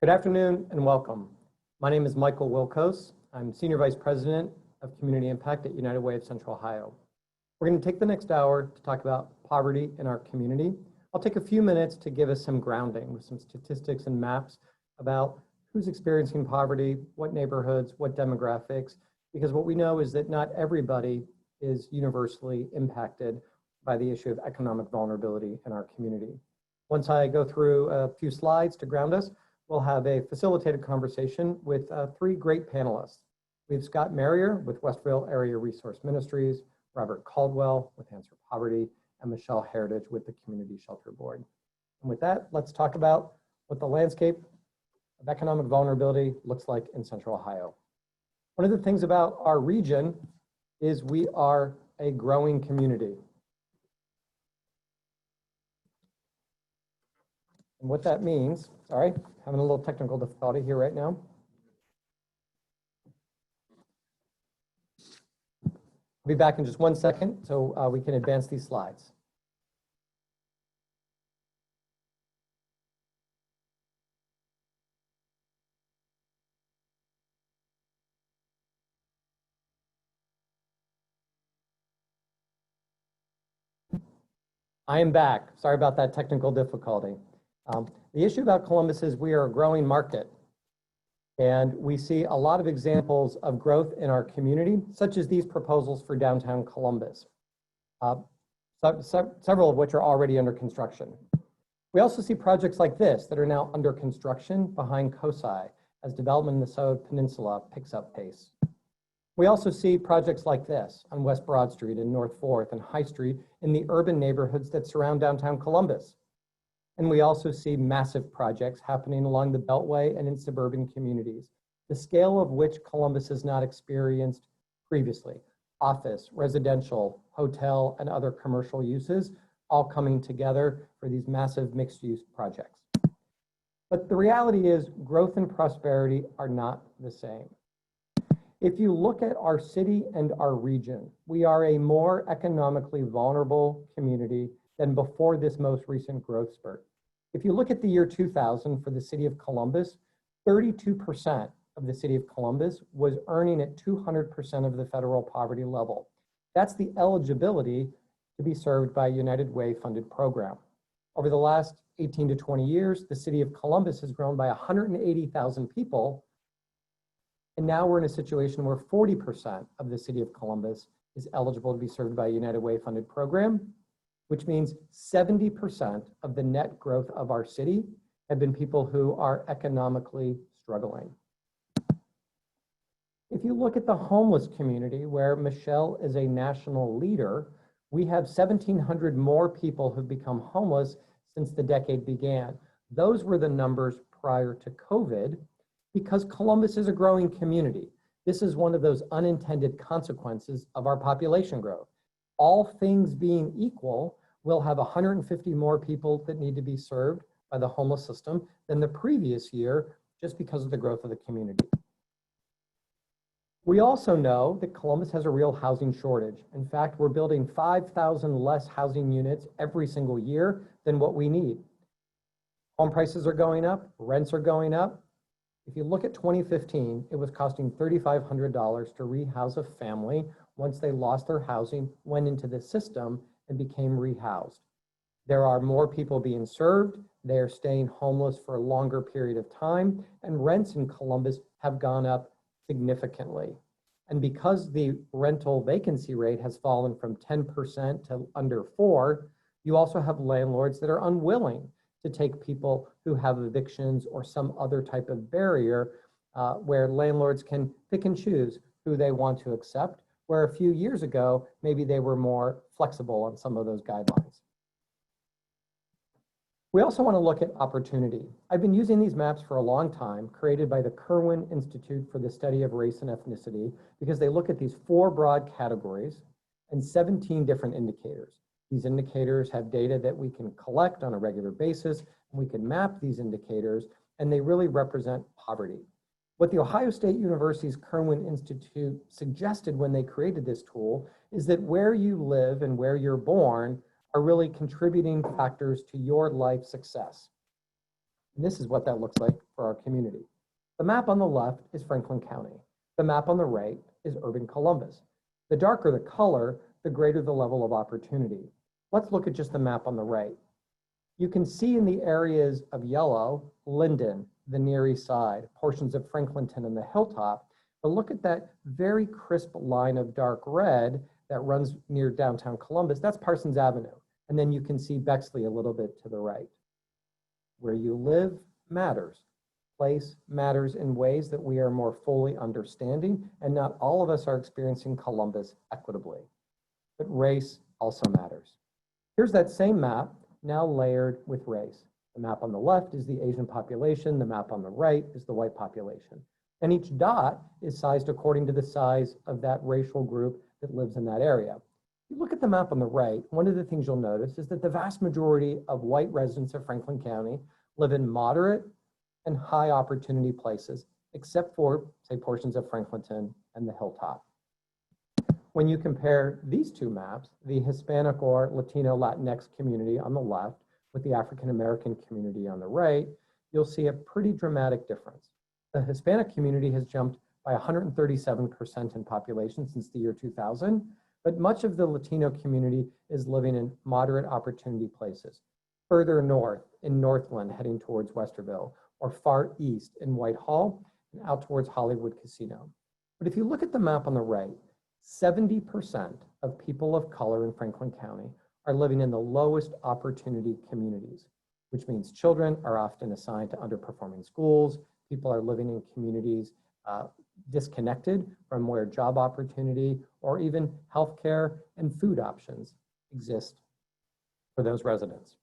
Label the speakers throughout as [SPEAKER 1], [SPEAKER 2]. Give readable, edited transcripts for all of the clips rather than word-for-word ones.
[SPEAKER 1] Good afternoon and welcome. My name is Michael Wilkos. I'm Senior Vice President of Community Impact at United Way of Central Ohio. We're going to take the next hour to talk about poverty in our community. I'll take a few minutes to give us some grounding with some statistics and maps about who's experiencing poverty, what neighborhoods, what demographics, because what we know is that not everybody is universally impacted by the issue of economic vulnerability in our community. Once I go through a few slides to ground us, we'll have a facilitated conversation with three great panelists. We have Scott Marrier with Westville Area Resource Ministries, Robert Caldwell with Answer Poverty, and Michelle Heritage with the Community Shelter Board. And with that, let's talk about what the landscape of economic vulnerability looks like in Central Ohio. One of the things about our region is we are a growing community. And what that means, sorry, having a little technical difficulty here right now. I'll be back in just 1 second so we can advance these slides. I am back. Sorry about that technical difficulty. The issue about Columbus is we are a growing market, and we see a lot of examples of growth in our community, such as these proposals for downtown Columbus, several of which are already under construction. We also see projects like this that are now under construction behind COSI as development in the South Peninsula picks up pace. We also see projects like this on West Broad Street and North 4th and High Street in the urban neighborhoods that surround downtown Columbus. And we also see massive projects happening along the Beltway and in suburban communities, the scale of which Columbus has not experienced previously. Office, residential, hotel, and other commercial uses all coming together for these massive mixed-use projects. But the reality is growth and prosperity are not the same. If you look at our city and our region, we are a more economically vulnerable community than before this most recent growth spurt. If you look at the year 2000 for the city of Columbus, 32% of the city of Columbus was earning at 200% of the federal poverty level. That's the eligibility to be served by a United Way funded program. Over the last 18 to 20 years, the city of Columbus has grown by 180,000 people. And now we're in a situation where 40% of the city of Columbus is eligible to be served by a United Way funded program, which means 70% of the net growth of our city have been people who are economically struggling. If you look at the homeless community, where Michelle is a national leader, we have 1,700 more people who've become homeless since the decade began. Those were the numbers prior to COVID, because Columbus is a growing community. This is one of those unintended consequences of our population growth. All things being equal, we'll have 150 more people that need to be served by the homeless system than the previous year, just because of the growth of the community. We also know that Columbus has a real housing shortage. In fact, we're building 5,000 less housing units every single year than what we need. Home prices are going up, rents are going up. If you look at 2015, it was costing $3,500 to rehouse a family once they lost their housing, went into the system, and became rehoused. There are more people being served. They are staying homeless for a longer period of time, and rents in Columbus have gone up significantly. And because the rental vacancy rate has fallen from 10% to under 4%, you also have landlords that are unwilling to take people who have evictions or some other type of barrier where landlords can pick and choose who they want to accept, where a few years ago, maybe they were more flexible on some of those guidelines. We also want to look at opportunity. I've been using these maps for a long time, created by the KIRWAN Institute for the Study of Race and Ethnicity, because they look at these 4 broad categories and 17 different indicators. These indicators have data that we can collect on a regular basis, and we can map these indicators, and they really represent poverty. What the Ohio State University's KIRWAN Institute suggested when they created this tool is that where you live and where you're born are really contributing factors to your life success. And this is what that looks like for our community. The map on the left is Franklin County. The map on the right is urban Columbus. The darker the color, the greater the level of opportunity. Let's look at just the map on the right. You can see in the areas of yellow, Linden, the Near East Side, portions of Franklinton and the Hilltop, but look at that very crisp line of dark red that runs near downtown Columbus. That's Parsons Avenue. And then you can see Bexley a little bit to the right. Where you live matters. Place matters in ways that we are more fully understanding, and not all of us are experiencing Columbus equitably. But race also matters. Here's that same map, now layered with race. The map on the left is the Asian population, the map on the right is the white population. And each dot is sized according to the size of that racial group that lives in that area. If you look at the map on the right, one of the things you'll notice is that the vast majority of white residents of Franklin County live in moderate and high opportunity places, except for, say, portions of Franklinton and the Hilltop. When you compare these two maps, the Hispanic or Latino Latinx community on the left with the African American community on the right, you'll see a pretty dramatic difference. The Hispanic community has jumped by 137% in population since the year 2000, but much of the Latino community is living in moderate opportunity places. Further north in Northland, heading towards Westerville, or far east in Whitehall and out towards Hollywood Casino. But if you look at the map on the right, 70% of people of color in Franklin County are living in the lowest opportunity communities, which means children are often assigned to underperforming schools, people are living in communities disconnected from where job opportunity or even healthcare and food options exist for those residents.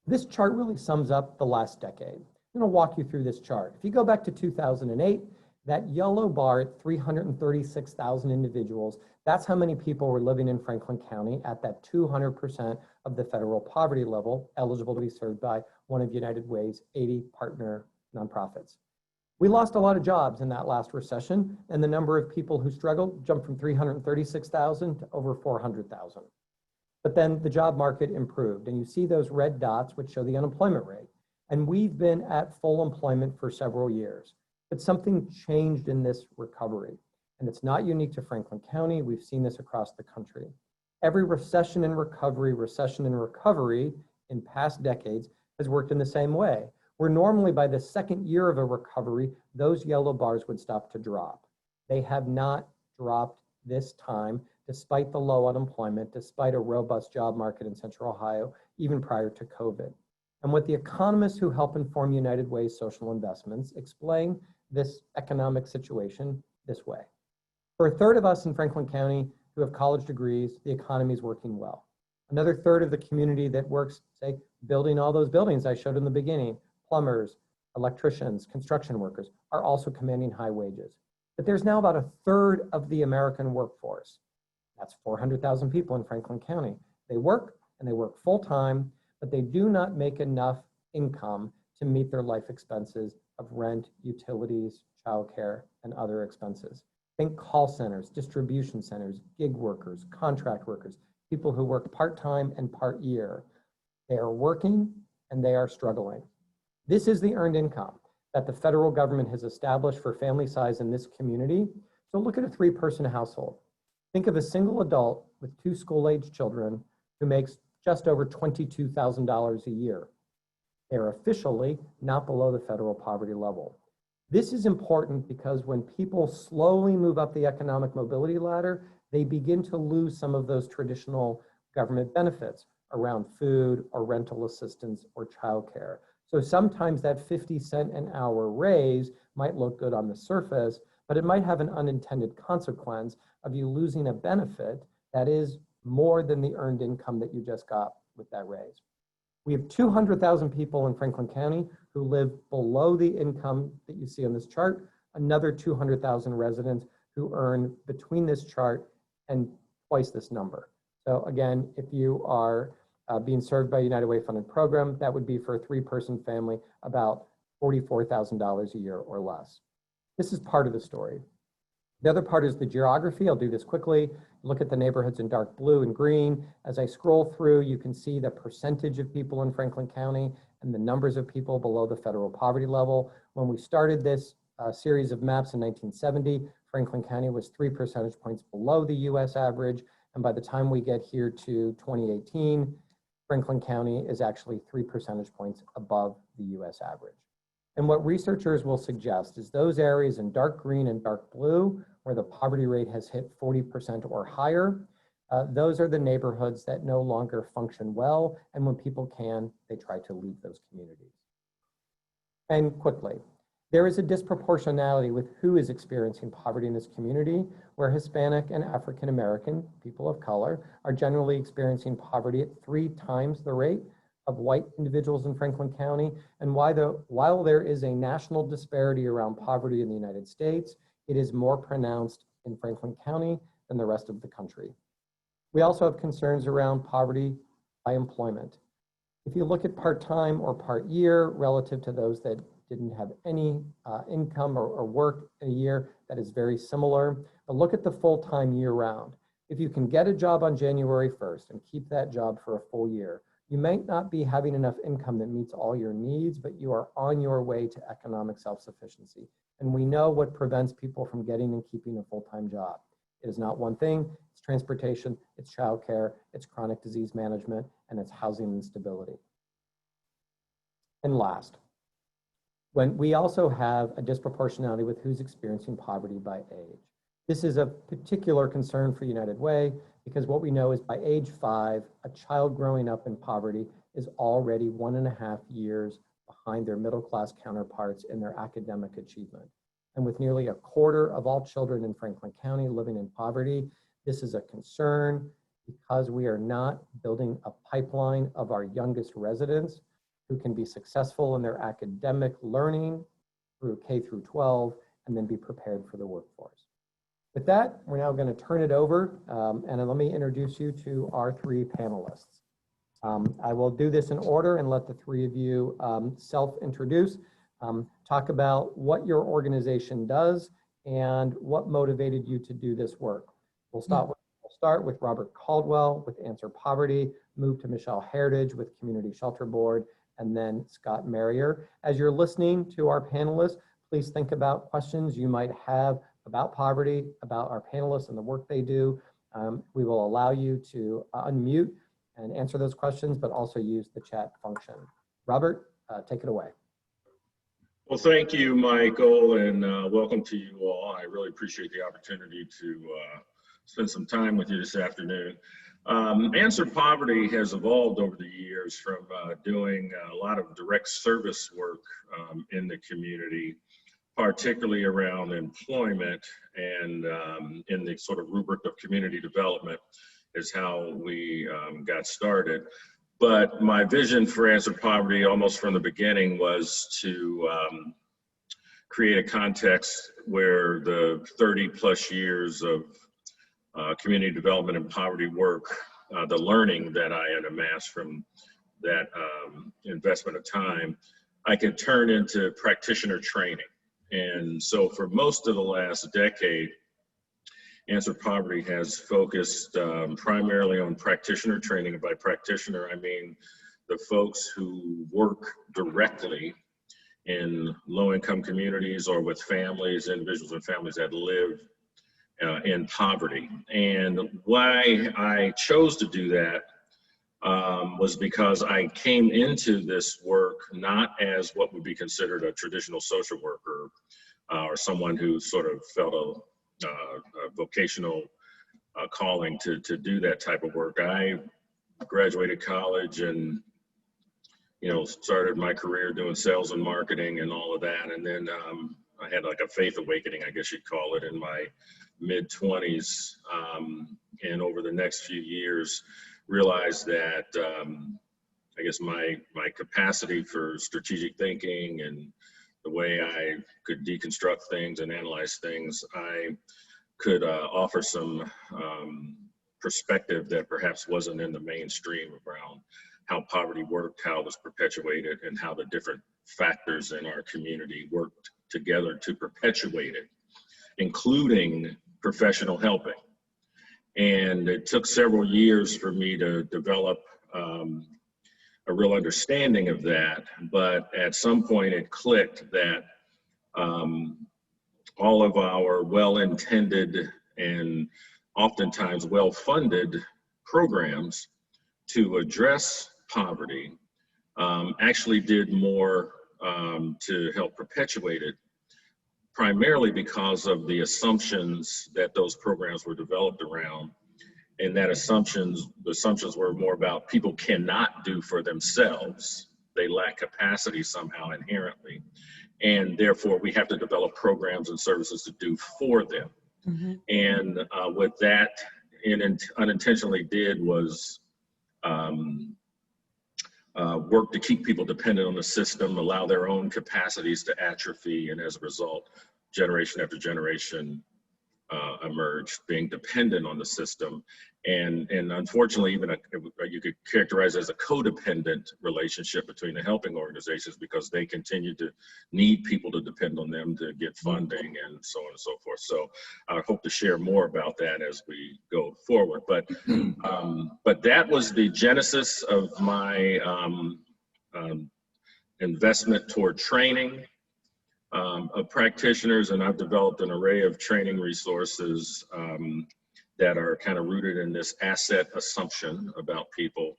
[SPEAKER 1] This chart really sums up the last decade. I'm going to walk you through this chart. If you go back to 2008, that yellow bar at 336,000 individuals, that's how many people were living in Franklin County at that 200% of the federal poverty level, eligible to be served by one of United Way's 80 partner nonprofits. We lost a lot of jobs in that last recession, and the number of people who struggled jumped from 336,000 to over 400,000. But then the job market improved, and you see those red dots which show the unemployment rate. And we've been at full employment for several years. But something changed in this recovery. And it's not unique to Franklin County. We've seen this across the country. Every recession and recovery in past decades has worked in the same way, where normally by the second year of a recovery, those yellow bars would stop to drop. They have not dropped this time, despite the low unemployment, despite a robust job market in Central Ohio, even prior to COVID. And what the economists who help inform United Way's social investments explain this economic situation this way. For a third of us in Franklin County who have college degrees, the economy is working well. Another third of the community that works, say, building all those buildings I showed in the beginning, plumbers, electricians, construction workers, are also commanding high wages. But there's now about a third of the American workforce. That's 400,000 people in Franklin County. They work and they work full time, but they do not make enough income to meet their life expenses of rent, utilities, childcare, and other expenses. Think call centers, distribution centers, gig workers, contract workers, people who work part-time and part-year. They are working and they are struggling. This is the earned income that the federal government has established for family size in this community. So look at a 3-person household. Think of a single adult with 2 school-age children who makes just over $22,000 a year. They're officially not below the federal poverty level. This is important because when people slowly move up the economic mobility ladder, they begin to lose some of those traditional government benefits around food or rental assistance or childcare. So sometimes that 50-cent an hour raise might look good on the surface, but it might have an unintended consequence of you losing a benefit that is more than the earned income that you just got with that raise. We have 200,000 people in Franklin County who live below the income that you see on this chart, another 200,000 residents who earn between this chart and twice this number. So again, if you are being served by a United Way funded program, that would be for a 3-person family about $44,000 a year or less. This is part of the story. The other part is the geography. I'll do this quickly. Look at the neighborhoods in dark blue and green. As I scroll through, you can see the percentage of people in Franklin County and the numbers of people below the federal poverty level. When we started this series of maps in 1970, Franklin County was 3 percentage points below the US average. And by the time we get here to 2018, Franklin County is actually 3 percentage points above the US average. And what researchers will suggest is those areas in dark green and dark blue where the poverty rate has hit 40% or higher, those are the neighborhoods that no longer function well. And when people can, they try to leave those communities. And quickly, there is a disproportionality with who is experiencing poverty in this community, where Hispanic and African American, people of color, are generally experiencing poverty at 3 times the rate of white individuals in Franklin County. And while there is a national disparity around poverty in the United States, it is more pronounced in Franklin County than the rest of the country. We also have concerns around poverty by employment. If you look at part-time or part-year relative to those that didn't have any income or work in a year, that is very similar. But look at the full-time year-round. If you can get a job on January 1st and keep that job for a full year, you might not be having enough income that meets all your needs, but you are on your way to economic self-sufficiency. And we know what prevents people from getting and keeping a full-time job. It is not one thing, it's transportation, it's childcare, it's chronic disease management, and it's housing instability. And last, when we also have a disproportionality with who's experiencing poverty by age. This is a particular concern for United Way because what we know is by age 5, a child growing up in poverty is already 1.5 years behind their middle-class counterparts in their academic achievement. And with nearly 1/4 of all children in Franklin County living in poverty, this is a concern because we are not building a pipeline of our youngest residents who can be successful in their academic learning through K through 12 and then be prepared for the workforce. With that, we're now going to turn it over and let me introduce you to our 3 panelists. I will do this in order and let the 3 of you self-introduce, talk about what your organization does and what motivated you to do this work. We'll start with Robert Caldwell with Answer Poverty, move to Michelle Heritage with Community Shelter Board, and then Scott Marrier. As you're listening to our panelists, please think about questions you might have about poverty, about our panelists and the work they do. We will allow you to unmute and answer those questions, but also use the chat function. Robert, take it away.
[SPEAKER 2] Well, thank you, Michael, and welcome to you all. I really appreciate the opportunity to spend some time with you this afternoon. Answer Poverty has evolved over the years from doing a lot of direct service work in the community, particularly around employment and in the sort of rubric of community development is how we got started. But my vision for Answer Poverty almost from the beginning was to create a context where the 30+ years of community development and poverty work, the learning that I had amassed from that investment of time, I could turn into practitioner training. And so for most of the last decade, Answer Poverty has focused primarily on practitioner training. And by practitioner, I mean the folks who work directly in low-income communities or with families, individuals and families that live in poverty. And why I chose to do that was because I came into this work not as what would be considered a traditional social worker or someone who sort of felt a vocational calling to do that type of work. I graduated college and started my career doing sales and marketing and all of that, and then I had like a faith awakening, I guess you'd call it, in my mid-20s, and over the next few years realized that I guess my capacity for strategic thinking and the way I could deconstruct things and analyze things, I could offer some perspective that perhaps wasn't in the mainstream around how poverty worked, how it was perpetuated, and how the different factors in our community worked together to perpetuate it, including professional helping. And it took several years for me to develop a real understanding of that, but at some point it clicked that all of our well-intended and oftentimes well-funded programs to address poverty actually did more to help perpetuate it, primarily because of the assumptions that those programs were developed around. And that the assumptions were more about people cannot do for themselves. They lack capacity somehow inherently. And therefore we have to develop programs and services to do for them. Mm-hmm. And what that unintentionally did was work to keep people dependent on the system, allow their own capacities to atrophy, and as a result, generation after generation emerged, being dependent on the system. And unfortunately, even you could characterize it as a codependent relationship between the helping organizations, because they continue to need people to depend on them to get funding and so on and so forth. So I hope to share more about that as we go forward. But that was the genesis of my investment toward training of practitioners, and I've developed an array of training resources that are kind of rooted in this asset assumption about people,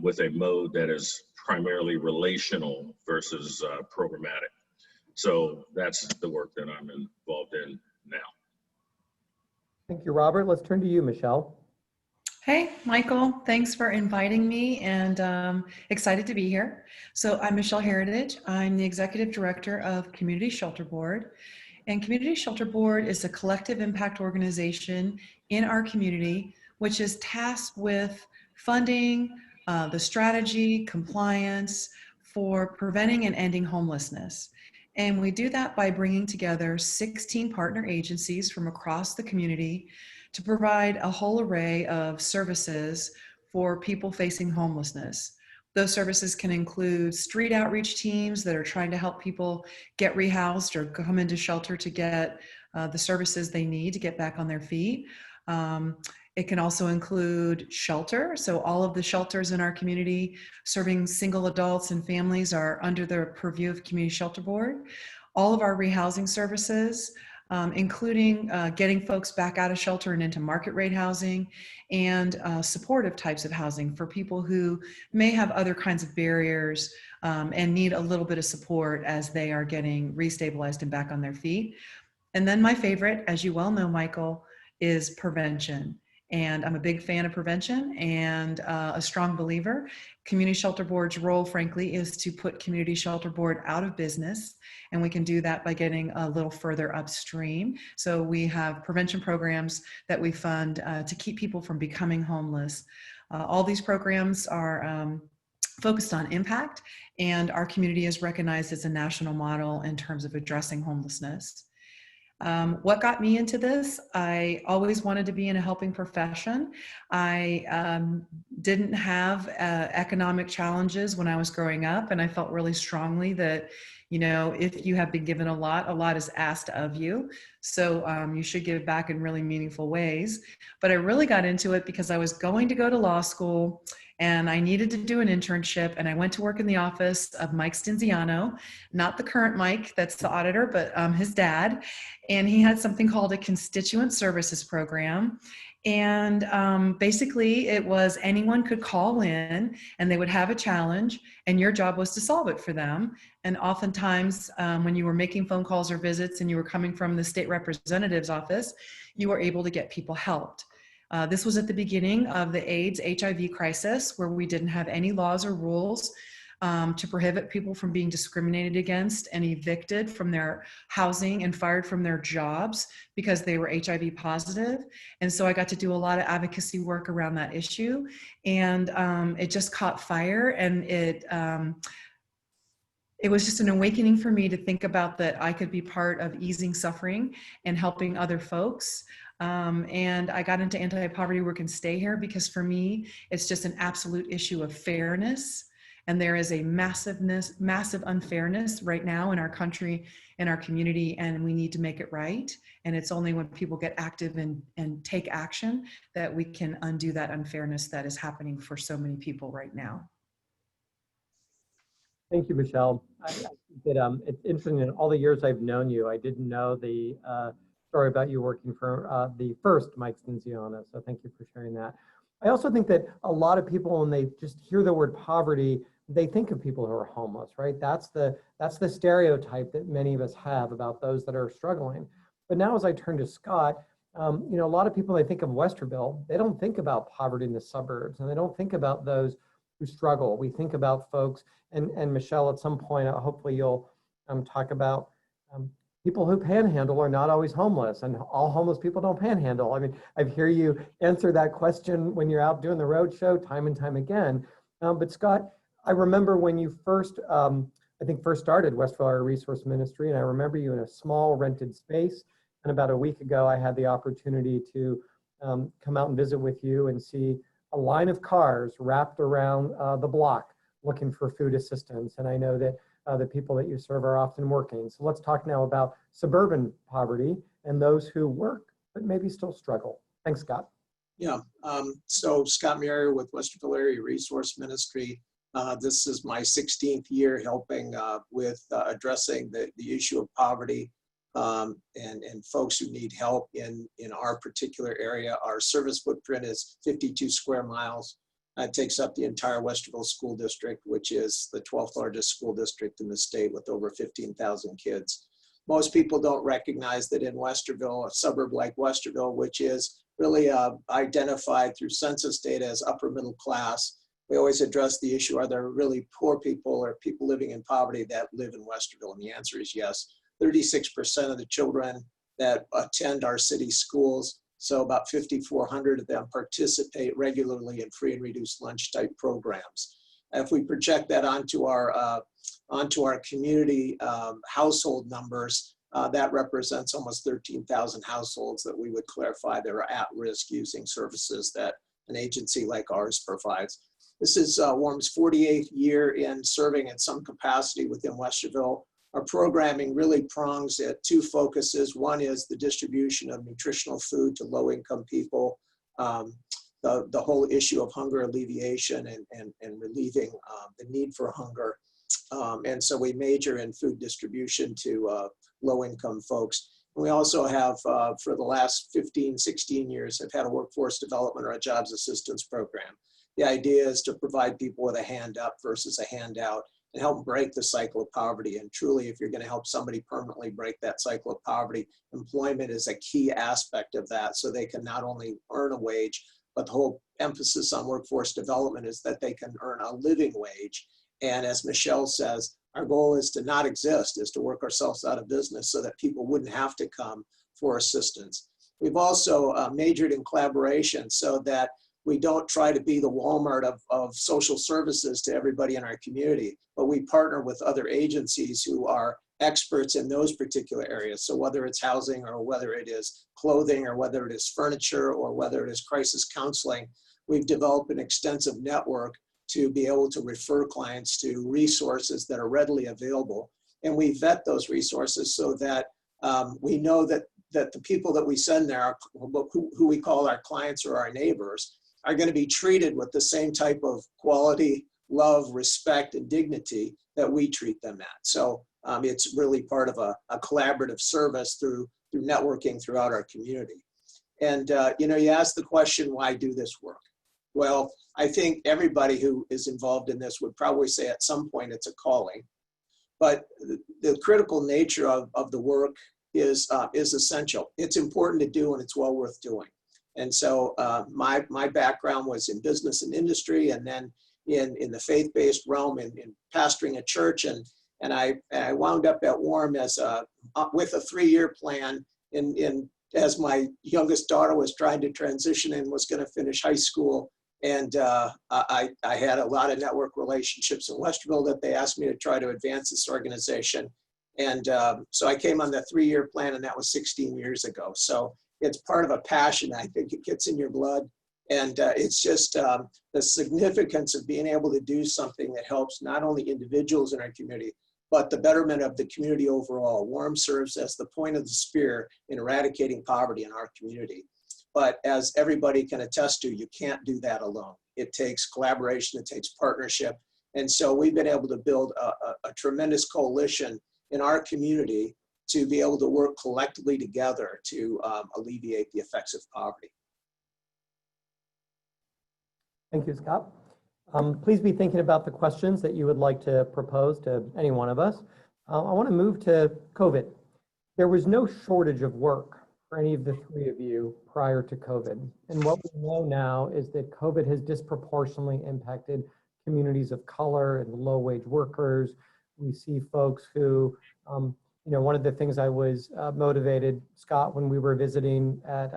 [SPEAKER 2] with a mode that is primarily relational versus programmatic. So that's the work that I'm involved in now.
[SPEAKER 1] Thank you, Robert. Let's turn to you, Michelle.
[SPEAKER 3] Hey, Michael, thanks for inviting me, and excited to be here. So I'm Michelle Heritage. I'm the Executive Director of Community Shelter Board. And Community Shelter Board is a collective impact organization in our community, which is tasked with funding the strategy, compliance for preventing and ending homelessness. And we do that by bringing together 16 partner agencies from across the community to provide a whole array of services for people facing homelessness. Those services can include street outreach teams that are trying to help people get rehoused or come into shelter to get the services they need to get back on their feet. It can also include shelter. So all of the shelters in our community serving single adults and families are under the purview of Community Shelter Board. All of our rehousing services, including getting folks back out of shelter and into market rate housing, and supportive types of housing for people who may have other kinds of barriers and need a little bit of support as they are getting restabilized and back on their feet. And then my favorite, as you well know, Michael, is prevention. And I'm a big fan of prevention and a strong believer. Community Shelter Board's role, frankly, is to put Community Shelter Board out of business. And we can do that by getting a little further upstream. So we have prevention programs that we fund to keep people from becoming homeless. All these programs are focused on impact, and our community is recognized as a national model in terms of addressing homelessness. What got me into this? I always wanted to be in a helping profession. I didn't have economic challenges when I was growing up, and I felt really strongly that, you know, if you have been given a lot is asked of you. So you should give back in really meaningful ways. But I really got into it because I was going to go to law school and I needed to do an internship, and I went to work in the office of Mike Stinziano, not the current Mike that's the auditor, but his dad. And he had something called a constituent services program. And basically it was anyone could call in and they would have a challenge, and your job was to solve it for them. And oftentimes when you were making phone calls or visits and you were coming from the state representative's office, you were able to get people helped. This was at the beginning of the AIDS HIV crisis, where we didn't have any laws or rules to prohibit people from being discriminated against and evicted from their housing and fired from their jobs because they were HIV positive. And so I got to do a lot of advocacy work around that issue, and it just caught fire, and it was just an awakening for me to think about that I could be part of easing suffering and helping other folks. And I got into anti-poverty work and stay here because for me, it's just an absolute issue of fairness. And there is a massive unfairness right now in our country, in our community, and we need to make it right. And it's only when people get active and take action that we can undo that unfairness that is happening for so many people right now.
[SPEAKER 1] Thank you, Michelle. I think that it's interesting, in all the years I've known you, I didn't know the story about you working for the first Mike Stenziana, so thank you for sharing that. I also think that a lot of people, when they just hear the word poverty, they think of people who are homeless, right? That's the stereotype that many of us have about those that are struggling. But now as I turn to Scott, you know, a lot of people, they think of Westerville, they don't think about poverty in the suburbs, and they don't think about those who struggle. We think about folks, and Michelle, at some point, hopefully you'll talk about people who panhandle are not always homeless, and all homeless people don't panhandle. I mean, I hear you answer that question when you're out doing the road show time and time again. But Scott, I remember when you first, I think first started Westville Area Resource Ministry, and I remember you in a small rented space. And about a week ago, I had the opportunity to come out and visit with you and see a line of cars wrapped around the block looking for food assistance. And I know that the people that you serve are often working. So let's talk now about suburban poverty and those who work but maybe still struggle. Thanks, Scott.
[SPEAKER 4] Yeah, so Scott Marier with Westerville Area Resource Ministry. This is my 16th year helping with addressing the issue of poverty and folks who need help in our particular area. Our service footprint is 52 square miles. It takes up the entire Westerville School District, which is the 12th largest school district in the state with over 15,000 kids. Most people don't recognize that in Westerville, a suburb like Westerville, which is really identified through census data as upper middle class, we always address the issue, are there really poor people or people living in poverty that live in Westerville? And the answer is yes. 36% of the children that attend our city schools, so about 5,400 of them participate regularly in free and reduced lunch type programs. If we project that onto our community household numbers, that represents almost 13,000 households that we would clarify that are at risk using services that an agency like ours provides. This is WARM's 48th year in serving in some capacity within Westerville. Our programming really prongs at two focuses. One is the distribution of nutritional food to low-income people, the whole issue of hunger alleviation and relieving the need for hunger. And so we major in food distribution to low-income folks. And we also have, for the last 15, 16 years, have had a workforce development or a jobs assistance program. The idea is to provide people with a hand up versus a handout and help break the cycle of poverty. And truly, if you're going to help somebody permanently break that cycle of poverty, employment is a key aspect of that, so they can not only earn a wage, but the whole emphasis on workforce development is that they can earn a living wage. And as Michelle says, our goal is to not exist, is to work ourselves out of business so that people wouldn't have to come for assistance. We've also majored in collaboration so that we don't try to be the Walmart of social services to everybody in our community, but we partner with other agencies who are experts in those particular areas. So whether it's housing or whether it is clothing or whether it is furniture or whether it is crisis counseling, we've developed an extensive network to be able to refer clients to resources that are readily available. And we vet those resources so that we know that the people that we send there, who we call our clients or our neighbors, are going to be treated with the same type of quality, love, respect, and dignity that we treat them at. So it's really part of a collaborative service through networking throughout our community. And you know, you asked the question, why do this work? Well, I think everybody who is involved in this would probably say at some point it's a calling. But the critical nature of the work is essential. It's important to do, and it's well worth doing. And so my background was in business and industry, and then in the faith-based realm in pastoring a church, and I wound up at WARM as with a 3-year plan as my youngest daughter was trying to transition and was going to finish high school. And I had a lot of network relationships in Westerville that they asked me to try to advance this organization. And so I came on the 3-year plan, and that was 16 years ago. So it's part of a passion. I think it gets in your blood. And it's just the significance of being able to do something that helps not only individuals in our community, but the betterment of the community overall. WARM serves as the point of the spear in eradicating poverty in our community. But as everybody can attest to, you can't do that alone. It takes collaboration, it takes partnership, And so we've been able to build a tremendous coalition in our community to be able to work collectively together to alleviate the effects of poverty.
[SPEAKER 1] Thank you, Scott. Please be thinking about the questions that you would like to propose to any one of us. I want to move to COVID. There was no shortage of work for any of the three of you prior to COVID. And what we know now is that COVID has disproportionately impacted communities of color and low-wage workers. We see folks who, one of the things I was motivated, Scott, when we were visiting at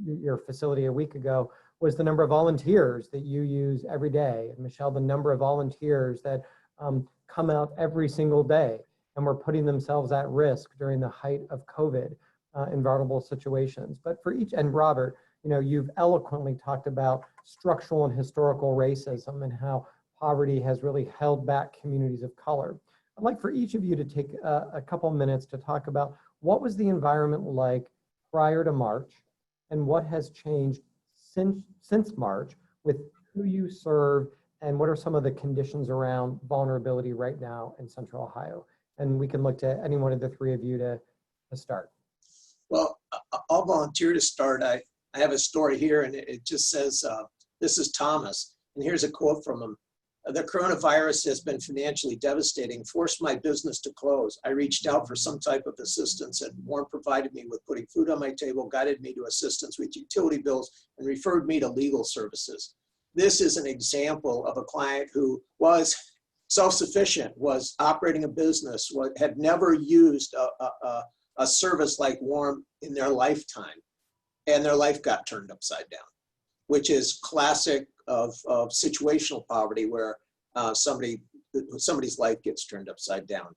[SPEAKER 1] your facility a week ago, was the number of volunteers that you use every day. And Michelle, the number of volunteers that come out every single day and were putting themselves at risk during the height of COVID in vulnerable situations. But for each, and Robert, you've eloquently talked about structural and historical racism and how poverty has really held back communities of color. I'd like for each of you to take a couple minutes to talk about what was the environment like prior to March and what has changed since March with who you serve and what are some of the conditions around vulnerability right now in Central Ohio. And we can look to any one of the three of you to start.
[SPEAKER 4] Well, I'll volunteer to start. I have a story here, and it just says, this is Thomas, and here's a quote from him. The coronavirus has been financially devastating, forced my business to close. I reached out for some type of assistance, and Warren provided me with putting food on my table, guided me to assistance with utility bills, and referred me to legal services. This is an example of a client who was self-sufficient, was operating a business, had never used a service like Warren in their lifetime, and their life got turned upside down, which is classic of situational poverty, where somebody's life gets turned upside down.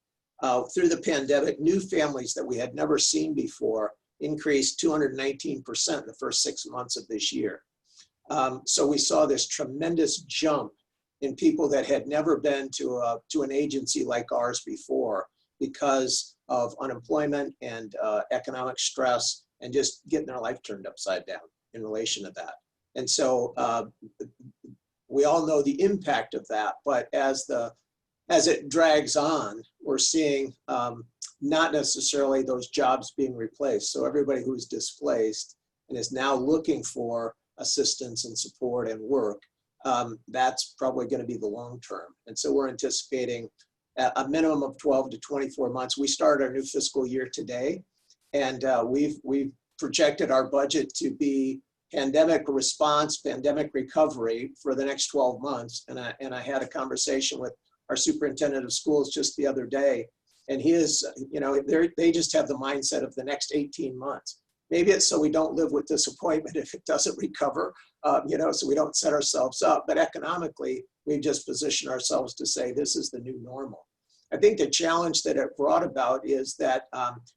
[SPEAKER 4] Through the pandemic, new families that we had never seen before increased 219% in the first 6 months of this year. So we saw this tremendous jump in people that had never been to an agency like ours before because of unemployment and economic stress and just getting their life turned upside down in relation to that. And so we all know the impact of that, but as it drags on, we're seeing not necessarily those jobs being replaced. So everybody who's displaced and is now looking for assistance and support and work, that's probably going to be the long term. And so we're anticipating a minimum of 12 to 24 months. We start our new fiscal year today, and we've projected our budget to be pandemic response, pandemic recovery for the next 12 months. And I had a conversation with our superintendent of schools just the other day, and he is, they just have the mindset of the next 18 months. Maybe it's so we don't live with disappointment if it doesn't recover, so we don't set ourselves up. But economically, we've just positioned ourselves to say this is the new normal. I think the challenge that it brought about is that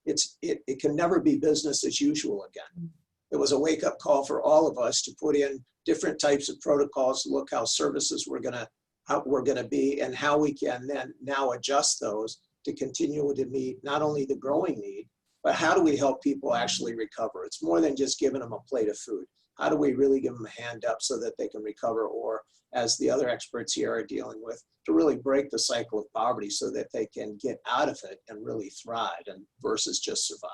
[SPEAKER 4] it can never be business as usual again. It was a wake-up call for all of us to put in different types of protocols to look how services were gonna be and how we can then now adjust those to continue to meet not only the growing need, but how do we help people actually recover? It's more than just giving them a plate of food. How do we really give them a hand up so that they can recover, or as the other experts here are dealing with, to really break the cycle of poverty so that they can get out of it and really thrive and versus just survive.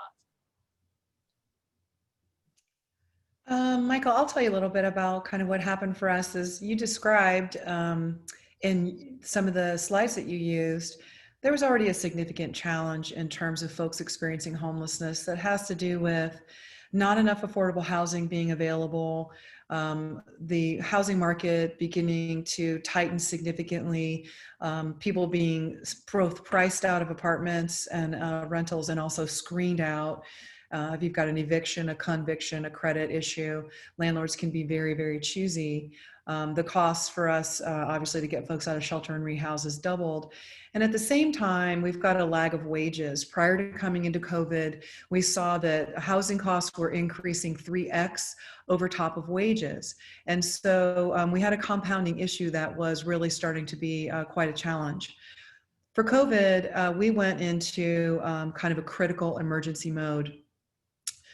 [SPEAKER 3] Michael, I'll tell you a little bit about kind of what happened for us. As you described in some of the slides that you used, there was already a significant challenge in terms of folks experiencing homelessness that has to do with not enough affordable housing being available, the housing market beginning to tighten significantly, people being both priced out of apartments and rentals and also screened out. If you've got an eviction, a conviction, a credit issue, landlords can be very, very choosy. The costs for us, obviously, to get folks out of shelter and rehouse has doubled. And at the same time, we've got a lag of wages. Prior to coming into COVID, we saw that housing costs were increasing 3x over top of wages. And so we had a compounding issue that was really starting to be quite a challenge. For COVID, we went into kind of a critical emergency mode.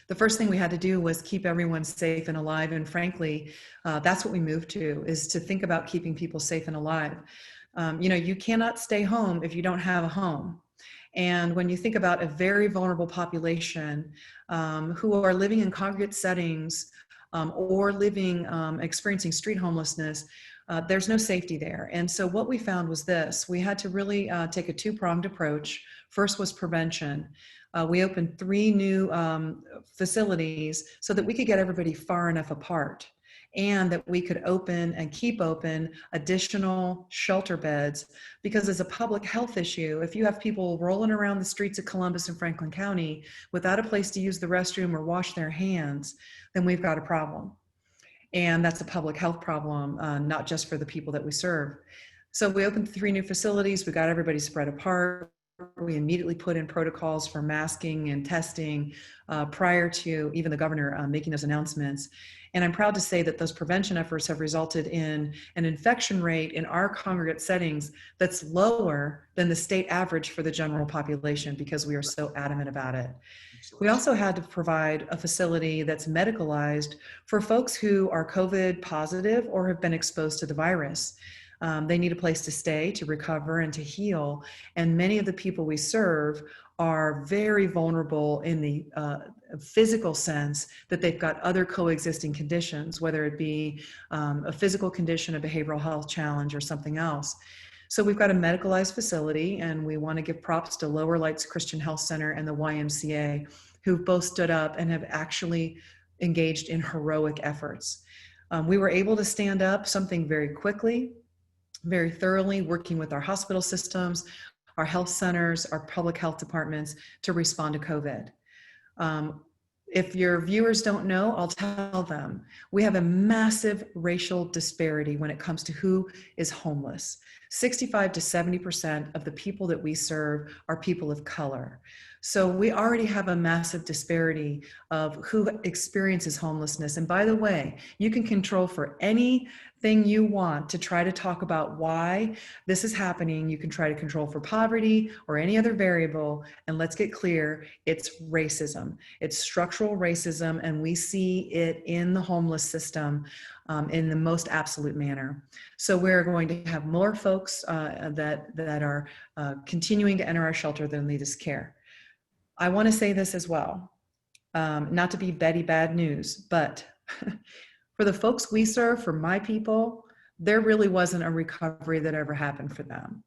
[SPEAKER 3] The first thing we had to do was keep everyone safe and alive. And frankly, that's what we moved to, is to think about keeping people safe and alive. You cannot stay home if you don't have a home. And when you think about a very vulnerable population who are living in congregate settings or experiencing street homelessness, there's no safety there. And so what we found was this: we had to really take a two-pronged approach. First was prevention. We opened 3 new facilities so that we could get everybody far enough apart, and that we could open and keep open additional shelter beds, because as a public health issue, if you have people rolling around the streets of Columbus and Franklin County without a place to use the restroom or wash their hands, then we've got a problem. And that's a public health problem, not just for the people that we serve. So we opened 3 new facilities. We got everybody spread apart. We immediately put in protocols for masking and testing prior to even the governor making those announcements. And I'm proud to say that those prevention efforts have resulted in an infection rate in our congregate settings that's lower than the state average for the general population, because we are so adamant about it. We also had to provide a facility that's medicalized for folks who are COVID positive or have been exposed to the virus. They need a place to stay, to recover, and to heal. And many of the people we serve are very vulnerable in the physical sense, that they've got other coexisting conditions, whether it be a physical condition, a behavioral health challenge, or something else. So we've got a medicalized facility, and we want to give props to Lower Lights Christian Health Center and the YMCA, who've both stood up and have actually engaged in heroic efforts. We were able to stand up something very quickly, very thoroughly, working with our hospital systems, our health centers, our public health departments to respond to COVID. If your viewers don't know, I'll tell them. We have a massive racial disparity when it comes to who is homeless. 65 to 70% of the people that we serve are people of color. So we already have a massive disparity of who experiences homelessness. And by the way, you can control for anything you want to try to talk about why this is happening. You can try to control for poverty or any other variable. And let's get clear, it's racism. It's structural racism, and we see it in the homeless system in the most absolute manner. So we're going to have more folks that are continuing to enter our shelter than need us care. I want to say this as well, not to be Betty bad news, but for the folks we serve, for my people, there really wasn't a recovery that ever happened for them.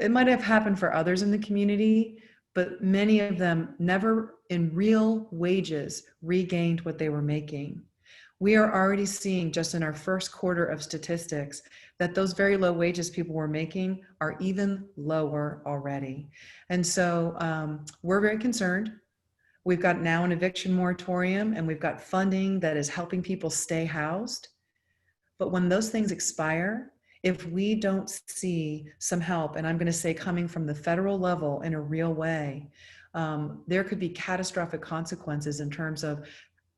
[SPEAKER 3] It might have happened for others in the community, but many of them never in real wages regained what they were making. We are already seeing, just in our first quarter of statistics, that those very low wages people were making are even lower already. And so we're very concerned. We've got now an eviction moratorium, and we've got funding that is helping people stay housed. But when those things expire, if we don't see some help, and I'm going to say coming from the federal level in a real way, there could be catastrophic consequences in terms of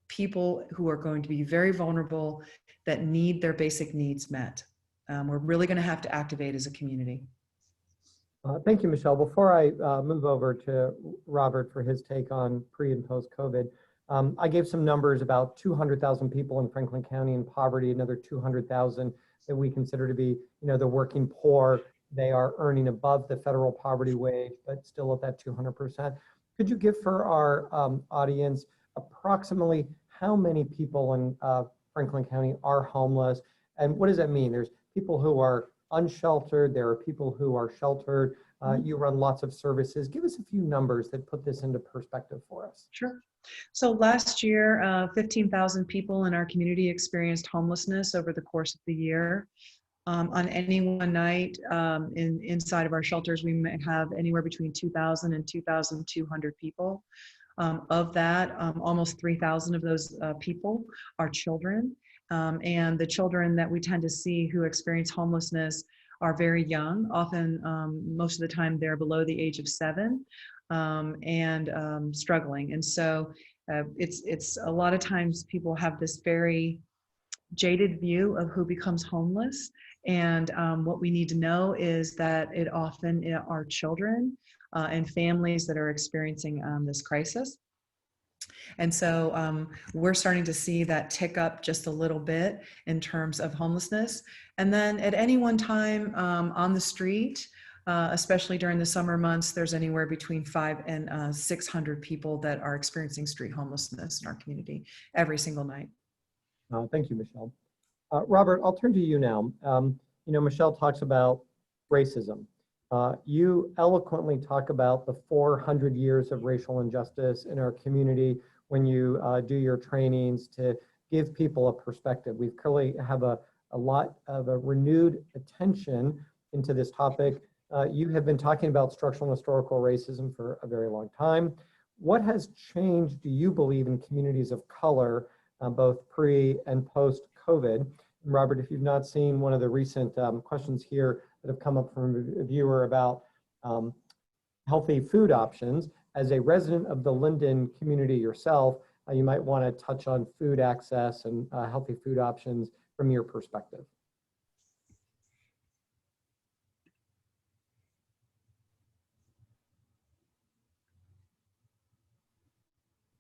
[SPEAKER 3] people who are going to be very vulnerable that need their basic needs met. We're really going to have to activate as a community.
[SPEAKER 1] Thank you, Michelle. Before I move over to Robert for his take on pre and post COVID, I gave some numbers about 200,000 people in Franklin County in poverty, another 200,000 that we consider to be, the working poor. They are earning above the federal poverty wage, but still at that 200%. Could you give for our audience approximately how many people in Franklin County are homeless, and what does that mean? There's people who are unsheltered, there are people who are sheltered. You run lots of services. Give us a few numbers that put this into perspective for us.
[SPEAKER 3] Sure. So last year, 15,000 people in our community experienced homelessness over the course of the year. On any one night inside of our shelters, we might have anywhere between 2,000 and 2,200 people. Of that, almost 3,000 of those people are children. And the children that we tend to see who experience homelessness are very young. Often, most of the time, they're below the age of 7 and struggling. And so it's a lot of times people have this very jaded view of who becomes homeless. And what we need to know is that it often are children and families that are experiencing this crisis. And so we're starting to see that tick up just a little bit in terms of homelessness. And then at any one time on the street, especially during the summer months, there's anywhere between 500 and 600 people that are experiencing street homelessness in our community every single night.
[SPEAKER 1] Thank you, Michelle. Robert, I'll turn to you now. You know, Michelle talks about racism. You eloquently talk about the 400 years of racial injustice in our community when you do your trainings to give people a perspective. We clearly have a lot of a renewed attention into this topic. You have been talking about structural and historical racism for a very long time. What has changed, do you believe, in communities of color, both pre and post-COVID? Robert, if you've not seen one of the recent questions here that have come up from a viewer about healthy food options, as a resident of the Linden community yourself, you might want to touch on food access and healthy food options from your perspective.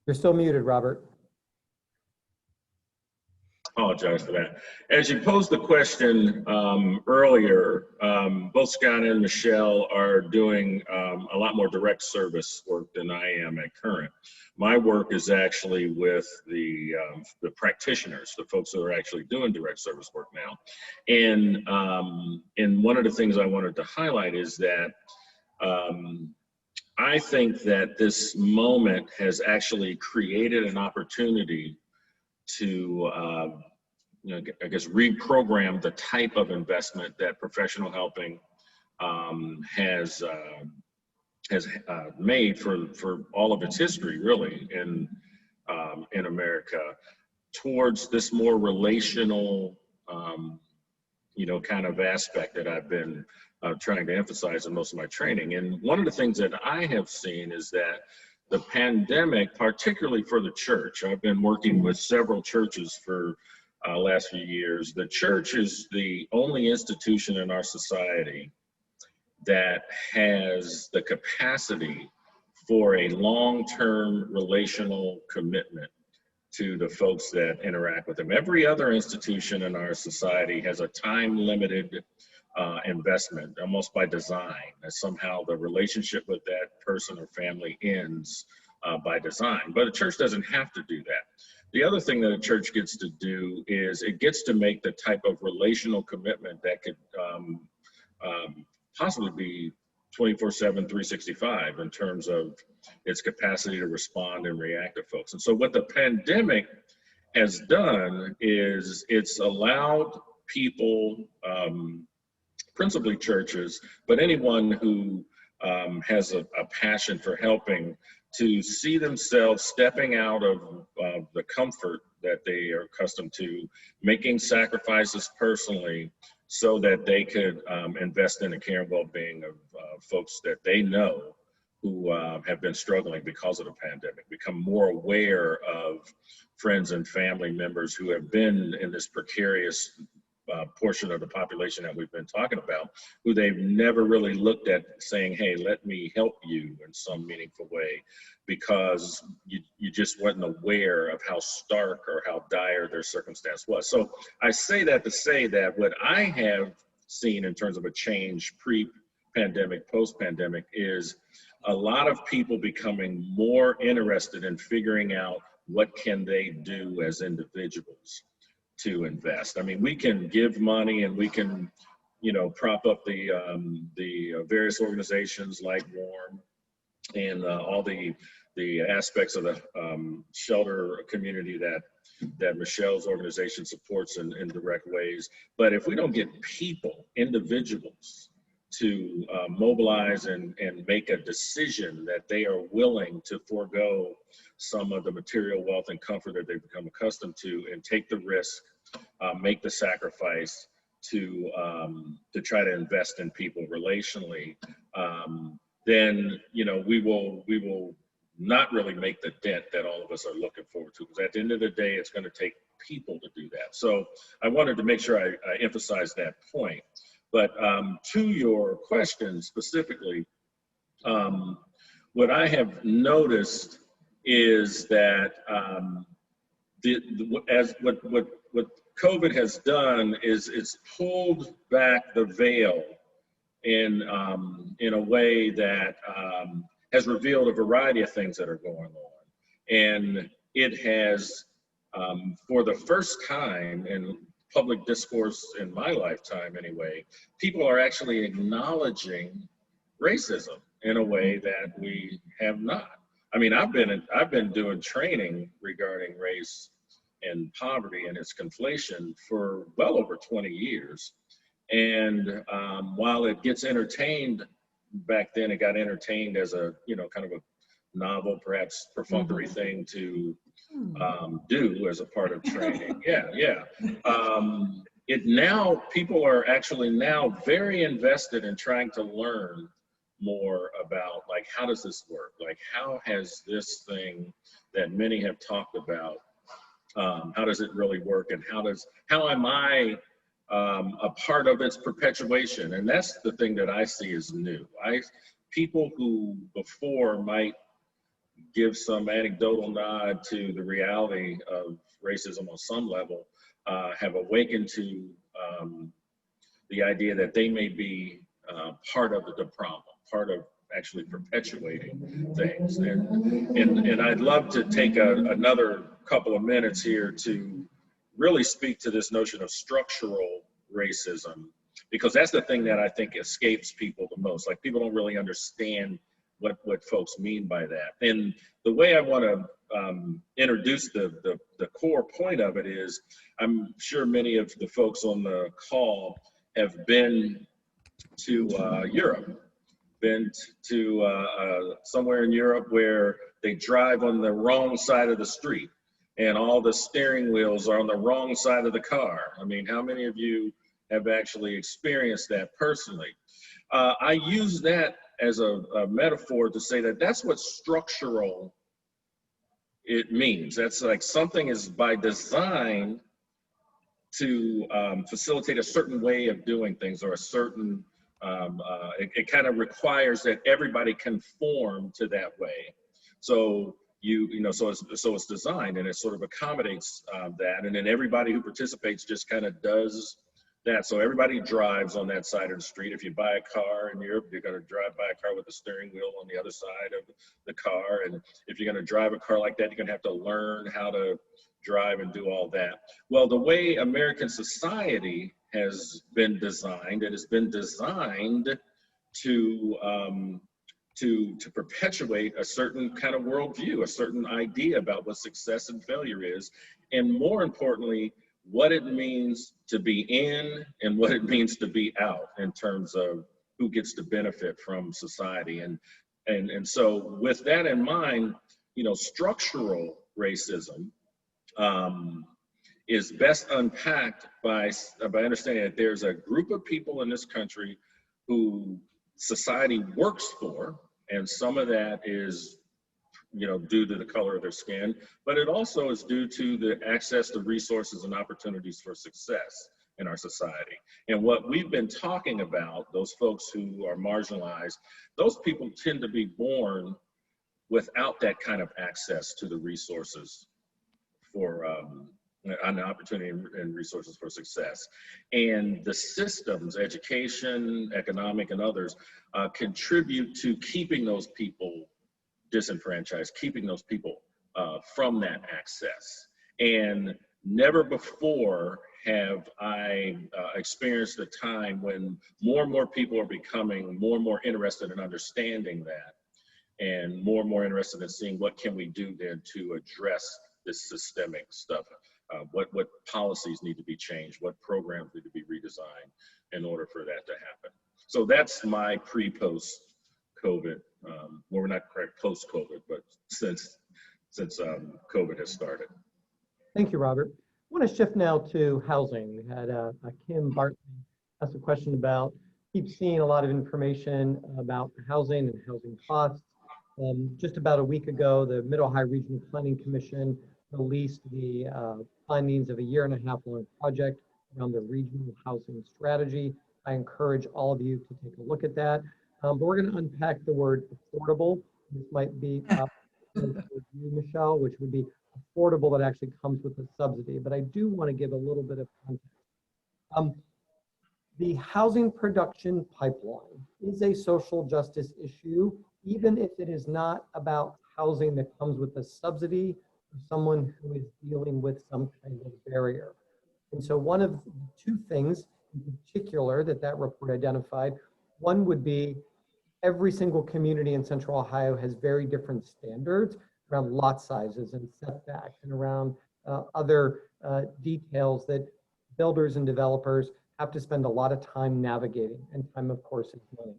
[SPEAKER 1] You're still muted, Robert.
[SPEAKER 2] Apologize for that. As you posed the question earlier, both Scott and Michelle are doing a lot more direct service work than I am at Current. My work is actually with the practitioners, the folks who are actually doing direct service work now. And one of the things I wanted to highlight is that I think that this moment has actually created an opportunity to, you know, I guess, reprogram the type of investment that professional helping has made for all of its history, really, in America, towards this more relational, you know, kind of aspect that I've been trying to emphasize in most of my training. And one of the things that I have seen is that the pandemic, particularly for the church, I've been working with several churches for last few years. The church is the only institution in our society that has the capacity for a long-term relational commitment to the folks that interact with them. Every other institution in our society has a time-limited investment, almost by design, that somehow the relationship with that person or family ends by design. But a church doesn't have to do that. The other thing that a church gets to do is it gets to make the type of relational commitment that could possibly be 24/7, 365 in terms of its capacity to respond and react to folks. And so what the pandemic has done is it's allowed people, principally churches, but anyone who has a passion for helping, to see themselves stepping out of the comfort that they are accustomed to, making sacrifices personally so that they could invest in the care and well-being of folks that they know who have been struggling because of the pandemic, become more aware of friends and family members who have been in this precarious portion of the population that we've been talking about, who they've never really looked at saying, hey, let me help you in some meaningful way, because you just weren't aware of how stark or how dire their circumstance was. So I say that to say that what I have seen in terms of a change pre-pandemic, post-pandemic, is a lot of people becoming more interested in figuring out what can they do as individuals to invest. I mean, we can give money and we can, you know, prop up the various organizations like WARM and all the aspects of the shelter community that Michelle's organization supports in direct ways. But if we don't get people, individuals, to mobilize and make a decision that they are willing to forego some of the material wealth and comfort that they've become accustomed to and take the risk, make the sacrifice to try to invest in people relationally, then, you know, we will not really make the dent that all of us are looking forward to, because at the end of the day, it's going to take people to do that. So I wanted to make sure I emphasize that point. But to your question specifically, what I have noticed is that what COVID has done is it's pulled back the veil in a way that has revealed a variety of things that are going on. And it has, for the first time in public discourse in my lifetime anyway, people are actually acknowledging racism in a way that we have not. I mean, I've been doing training regarding race and poverty and its conflation for well over 20 years. And while it gets entertained, back then it got entertained as a, kind of a novel, perhaps perfunctory thing to do as a part of training. Yeah. People are actually now very invested in trying to learn more about, like, how does this work? Like, how has this thing that many have talked about, how does it really work? And how am I a part of its perpetuation? And that's the thing that I see as new. People who before might give some anecdotal nod to the reality of racism on some level, have awakened to the idea that they may be part of the problem, part of actually perpetuating things. And I'd love to take another couple of minutes here to really speak to this notion of structural racism, because that's the thing that I think escapes people the most. Like, people don't really understand what folks mean by that. And the way I want to introduce the core point of it is, I'm sure many of the folks on the call have been to Europe, been to somewhere in Europe where they drive on the wrong side of the street and all the steering wheels are on the wrong side of the car. I mean, how many of you have actually experienced that personally? I use that as a metaphor to say that that's what structural it means. That's like something is by design to facilitate a certain way of doing things, or a certain, it kind of requires that everybody conform to that way. So so it's designed, and it sort of accommodates that, and then everybody who participates just kind of does that. So everybody drives on that side of the street. If you buy a car in Europe, you're going to drive by a car with a steering wheel on the other side of the car. And if you're going to drive a car like that, you're going to have to learn how to drive and do all that. Well, the way American society has been designed, it has been designed to perpetuate a certain kind of worldview, a certain idea about what success and failure is, and more importantly, what it means to be in and what it means to be out in terms of who gets to benefit from society. And so with that in mind, structural racism is best unpacked by understanding that there's a group of people in this country who society works for, and some of that is due to the color of their skin, but it also is due to the access to resources and opportunities for success in our society. And what we've been talking about, those folks who are marginalized, those people tend to be born without that kind of access to the resources for an opportunity and resources for success. And the systems, education, economic, and others, contribute to keeping those people disenfranchised, keeping those people from that access. And never before have I experienced a time when more and more people are becoming more and more interested in understanding that, and more interested in seeing what can we do then to address this systemic stuff. What policies need to be changed, what programs need to be redesigned in order for that to happen. So that's my pre-post COVID, well, we're not correct post-COVID, but since COVID has started.
[SPEAKER 1] Thank you, Robert. I want to shift now to housing. We had Kim Bartley ask a question about, keep seeing a lot of information about housing and housing costs. Just about a week ago, the Mid-Ohio Regional Planning Commission released the findings of a 1.5-year long project around the regional housing strategy. I encourage all of you to take a look at that. But we're going to unpack the word affordable. This might be with you, Michelle, which would be affordable that actually comes with a subsidy. But I do want to give a little bit of context. The housing production pipeline is a social justice issue, even if it is not about housing that comes with a subsidy for someone who is dealing with some kind of barrier. And so one of the two things in particular that report identified, one would be every single community in Central Ohio has very different standards around lot sizes and setbacks and around other details that builders and developers have to spend a lot of time navigating, and time, of course, is money.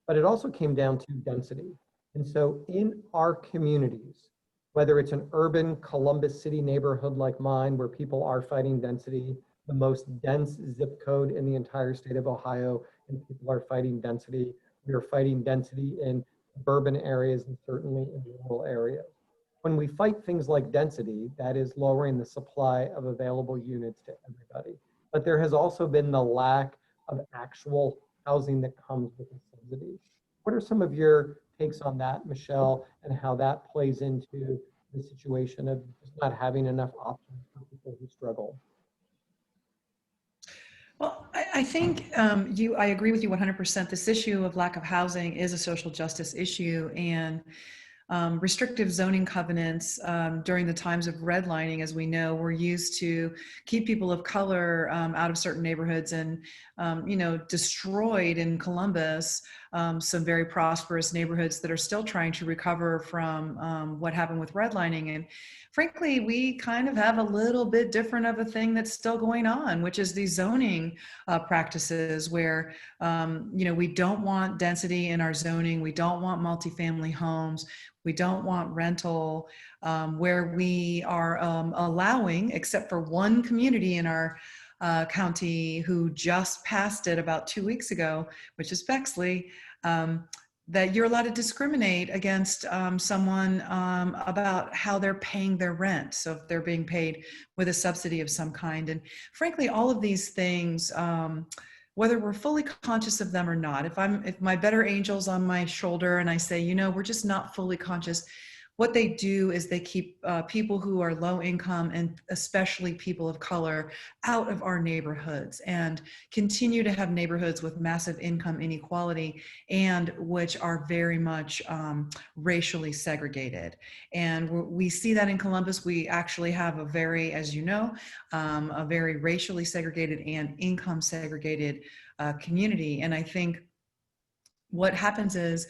[SPEAKER 1] But it also came down to density. And so in our communities, whether it's an urban Columbus City neighborhood like mine, where people are fighting density, the most dense zip code in the entire state of Ohio, and people are fighting density. We are fighting density in suburban areas and certainly in rural areas. When we fight things like density, that is lowering the supply of available units to everybody. But there has also been the lack of actual housing that comes with a subsidy. What are some of your takes on that, Michelle, and how that plays into the situation of just not having enough options for people who struggle?
[SPEAKER 3] Well, I think I agree with you 100%. This issue of lack of housing is a social justice issue, and restrictive zoning covenants during the times of redlining, as we know, were used to keep people of color out of certain neighborhoods, and destroyed in Columbus some very prosperous neighborhoods that are still trying to recover from what happened with redlining. And frankly, we kind of have a little bit different of a thing that's still going on, which is these zoning practices where we don't want density in our zoning, we don't want multifamily homes, we don't want rental, where we are allowing, except for one community in our county who just passed it about 2 weeks ago, which is Bexley, that you're allowed to discriminate against someone about how they're paying their rent. So if they're being paid with a subsidy of some kind. And frankly, all of these things, whether we're fully conscious of them or not, if my better angel's on my shoulder and I say, we're just not fully conscious, what they do is they keep people who are low income and especially people of color out of our neighborhoods, and continue to have neighborhoods with massive income inequality and which are very much racially segregated. And we see that in Columbus. We actually have a very, as you know, a very racially segregated and income segregated community. And I think what happens is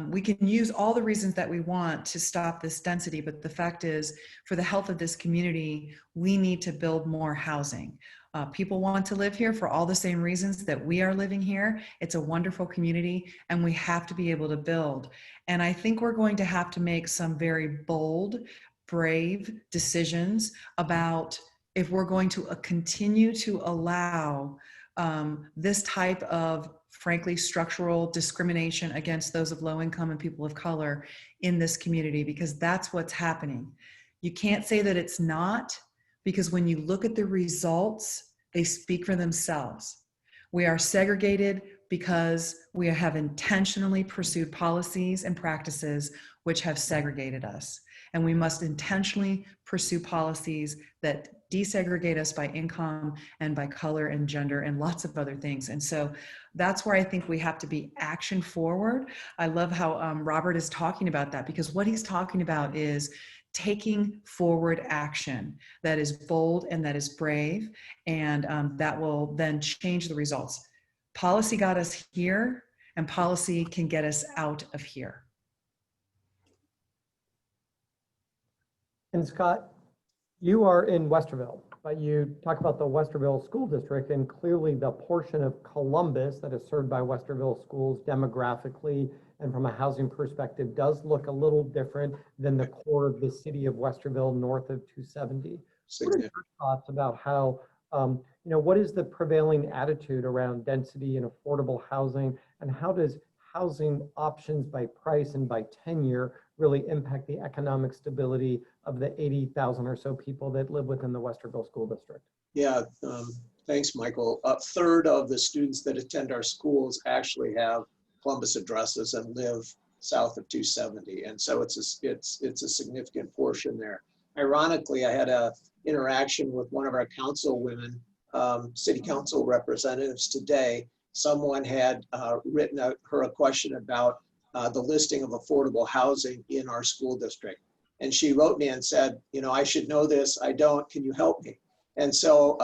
[SPEAKER 3] we can use all the reasons that we want to stop this density, but the fact is, for the health of this community, we need to build more housing. People want to live here for all the same reasons that we are living here. It's a wonderful community, and we have to be able to build. And I think we're going to have to make some very bold, brave decisions about if we're going to continue to allow this type of, frankly, structural discrimination against those of low income and people of color in this community, because that's what's happening. You can't say that it's not, because when you look at the results, they speak for themselves. We are segregated because we have intentionally pursued policies and practices which have segregated us. And we must intentionally pursue policies that desegregate us by income and by color and gender and lots of other things. And so that's where I think we have to be action forward. I love how Robert is talking about that, because what he's talking about is taking forward action that is bold and that is brave, and that will then change the results. Policy got us here, and policy can get us out of here.
[SPEAKER 1] And Scott, you are in Westerville, but you talk about the Westerville School District, and clearly the portion of Columbus that is served by Westerville schools demographically and from a housing perspective does look a little different than the core of the city of Westerville north of 270. What are your thoughts about how, what is the prevailing attitude around density and affordable housing, and how does housing options by price and by tenure really impact the economic stability of the 80,000 or so people that live within the Westerville School District?
[SPEAKER 4] Yeah, thanks, Michael. A third of the students that attend our schools actually have Columbus addresses and live south of 270. And so it's a significant portion there. Ironically, I had a interaction with one of our council women, city council representatives today. Someone had written her a question about the listing of affordable housing in our school district. And she wrote me and said, you know, I should know this. I don't. Can you help me? And so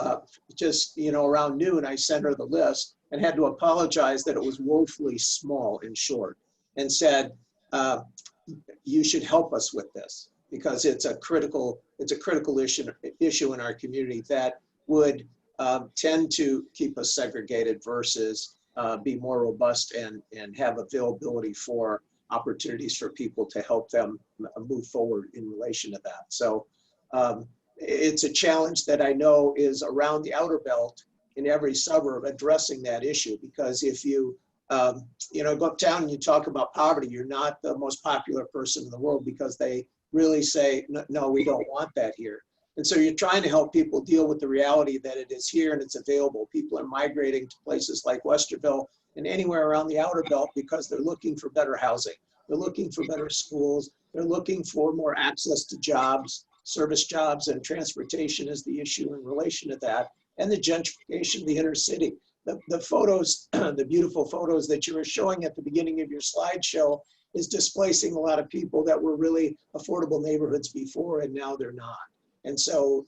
[SPEAKER 4] just, you know, around noon, I sent her the list and had to apologize that it was woefully small and short, and said, you should help us with this, because it's a critical issue in our community that would tend to keep us segregated versus be more robust and have availability for opportunities for people to help them move forward in relation to that. So it's a challenge that I know is around the outer belt in every suburb addressing that issue, because if you you know, go uptown and you talk about poverty, you're not the most popular person in the world, because they really say, no, we don't want that here. And so you're trying to help people deal with the reality that it is here and it's available. People are migrating to places like Westerville and anywhere around the outer belt because they're looking for better housing. They're looking for better schools. They're looking for more access to jobs, service jobs, and transportation is the issue in relation to that, and the gentrification of the inner city. The photos, the beautiful photos that you were showing at the beginning of your slideshow is displacing a lot of people that were really affordable neighborhoods before, and now they're not. And so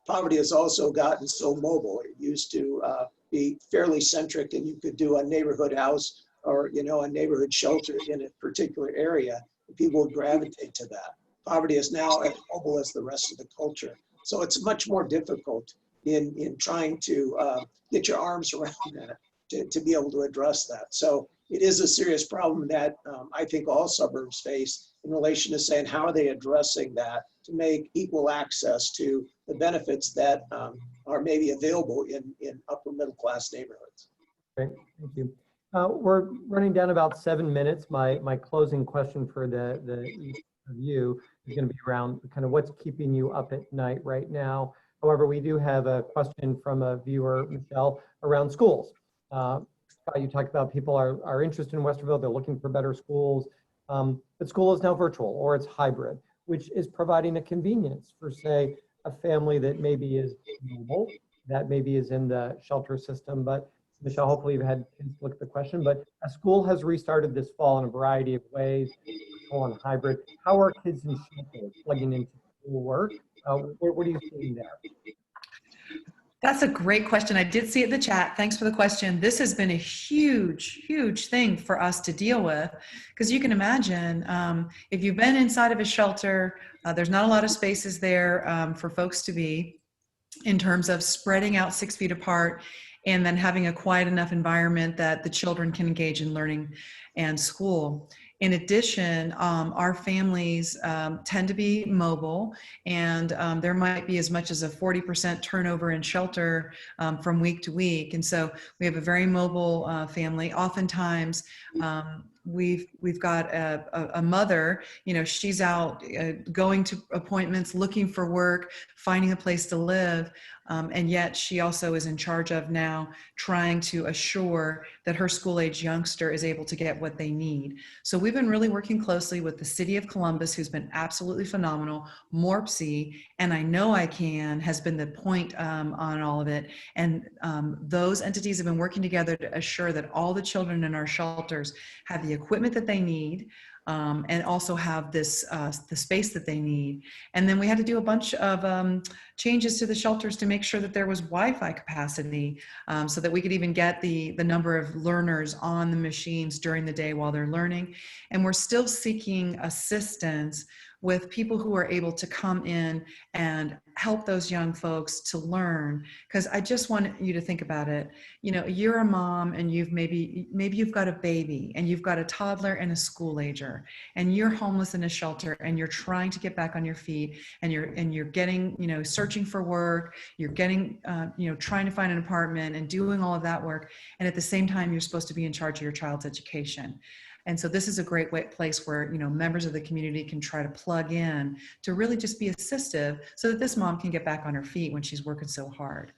[SPEAKER 4] poverty has also gotten so mobile. It used to be fairly centric, and you could do a neighborhood house or, you know, a neighborhood shelter in a particular area. People would gravitate to that. Poverty is now as mobile as the rest of the culture. So it's much more difficult in trying to get your arms around that to be able to address that. So it is a serious problem that I think all suburbs face in relation to saying, how are they addressing that to make equal access to the benefits that are maybe available in upper middle class neighborhoods.
[SPEAKER 1] Great, thank you. We're running down about 7 minutes. My closing question for each of you is going to be around kind of what's keeping you up at night right now. However, we do have a question from a viewer, Michelle, around schools. You talked about people are interested in Westerville, they're looking for better schools, but school is now virtual or it's hybrid, which is providing a convenience for, say, a family that maybe is mobile, that maybe is in the shelter system. But Michelle, hopefully you've had kids look at the question, but a school has restarted this fall in a variety of ways, on hybrid. How are kids in shelters plugging into school work? What are you seeing there?
[SPEAKER 3] That's a great question. I did see it in the chat. Thanks for the question. This has been a huge, huge thing for us to deal with, because you can imagine if you've been inside of a shelter, there's not a lot of spaces there for folks to be in terms of spreading out 6 feet apart and then having a quiet enough environment that the children can engage in learning and school. In addition, our families tend to be mobile, and there might be as much as a 40% turnover in shelter from week to week. And so we have a very mobile family. Oftentimes, we've got a mother, you know, she's out going to appointments, looking for work, finding a place to live. And yet she also is in charge of now trying to assure that her school-age youngster is able to get what they need. So we've been really working closely with the City of Columbus, who's been absolutely phenomenal, MORPC, and I Know I Can has been the point on all of it. And those entities have been working together to assure that all the children in our shelters have the equipment that they need, and also have this the space that they need. And then we had to do a bunch of changes to the shelters to make sure that there was Wi-Fi capacity, so that we could even get the number of learners on the machines during the day while they're learning. And we're still seeking assistance with people who are able to come in and help those young folks to learn. Because I just want you to think about it. You know, you're a mom and you've maybe you've got a baby and you've got a toddler and a school ager, and you're homeless in a shelter and you're trying to get back on your feet, and you're getting, you know, searching for work, you're getting, you know, trying to find an apartment and doing all of that work. And at the same time, you're supposed to be in charge of your child's education. And so this is a great place where, you know, members of the community can try to plug in to really just be assistive so that this mom can get back on her feet when she's working so hard.